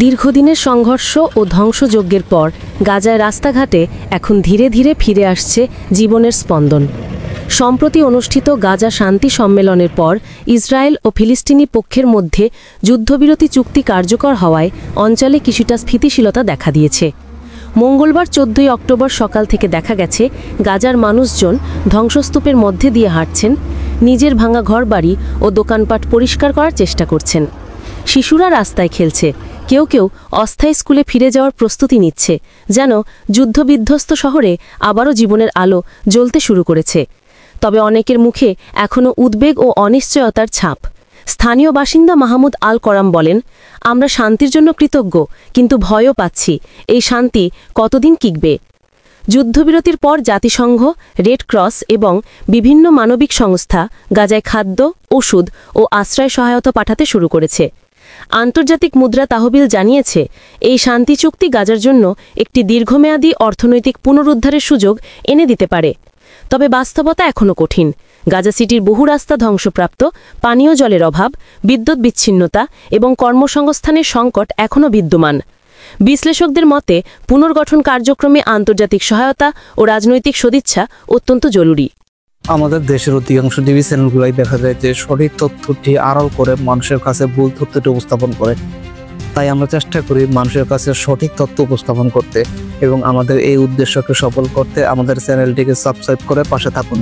দীর্ঘদিনের সংঘর্ষ ও ধ্বংসযজ্ঞের পর গাজায় রাস্তাঘাটে এখন ধীরে ধীরে ফিরে আসছে জীবনের স্পন্দন। সম্প্রতি অনুষ্ঠিত গাজা শান্তি সম্মেলনের পর ইসরায়েল ও ফিলিস্তিনি পক্ষের মধ্যে যুদ্ধবিরতি চুক্তি কার্যকর হওয়ায় অঞ্চলে কিছুটা স্থিতিশীলতা দেখা দিয়েছে। মঙ্গলবার 14 অক্টোবর সকাল থেকে দেখা গেছে গাজার মানুষজন ধ্বংসস্তূপের মধ্যে দিয়ে হাঁটছেন, নিজের ভাঙা ঘরবাড়ি ও দোকানপাট পরিষ্কার করার চেষ্টা করছেন। শিশুরা রাস্তায় খেলছে, কেউ কেউ অস্থায়ী স্কুলে ফিরে যাওয়ার প্রস্তুতি নিচ্ছে, যেন যুদ্ধবিধ্বস্ত শহরে আবারও জীবনের আলো জ্বলতে শুরু করেছে। তবে অনেকের মুখে এখনও উদ্বেগ ও অনিশ্চয়তার ছাপ। স্থানীয় বাসিন্দা মাহমুদ আল করাম বলেন, আমরা শান্তির জন্য কৃতজ্ঞ, কিন্তু ভয়ও পাচ্ছি এই শান্তি কতদিন টিকবে। যুদ্ধবিরতির পর জাতিসংঘ, রেড ক্রস এবং বিভিন্ন মানবিক সংস্থা গাজায় খাদ্য, ওষুধ ও আশ্রয় সহায়তা পাঠাতে শুরু করেছে। আন্তর্জাতিক মুদ্রা তহবিল জানিয়েছে, এই শান্তি চুক্তি গাজার জন্য একটি দীর্ঘমেয়াদী অর্থনৈতিক পুনরুদ্ধারের সুযোগ এনে দিতে পারে। তবে বাস্তবতা এখনও কঠিন। গাজা সিটির বহু রাস্তা ধ্বংসপ্রাপ্ত, পানীয় জলের অভাব, বিদ্যুৎ বিচ্ছিন্নতা এবং কর্মসংস্থানের সংকট এখনও বিদ্যমান। বিশ্লেষকদের মতে, পুনর্গঠন কার্যক্রমে আন্তর্জাতিক সহায়তা ও রাজনৈতিক সদিচ্ছা অত্যন্ত জরুরি। আমাদের দেশের অধিকাংশ টিভি চ্যানেলগুলোই দেখা যায় যে সঠিক তথ্যটি আড়াল করে মানুষের কাছে ভুল তথ্যটি উপস্থাপন করে। তাই আমরা চেষ্টা করি মানুষের কাছে সঠিক তথ্য উপস্থাপন করতে, এবং আমাদের এই উদ্দেশ্যকে সফল করতে আমাদের চ্যানেলটিকে সাবস্ক্রাইব করে পাশে থাকুন।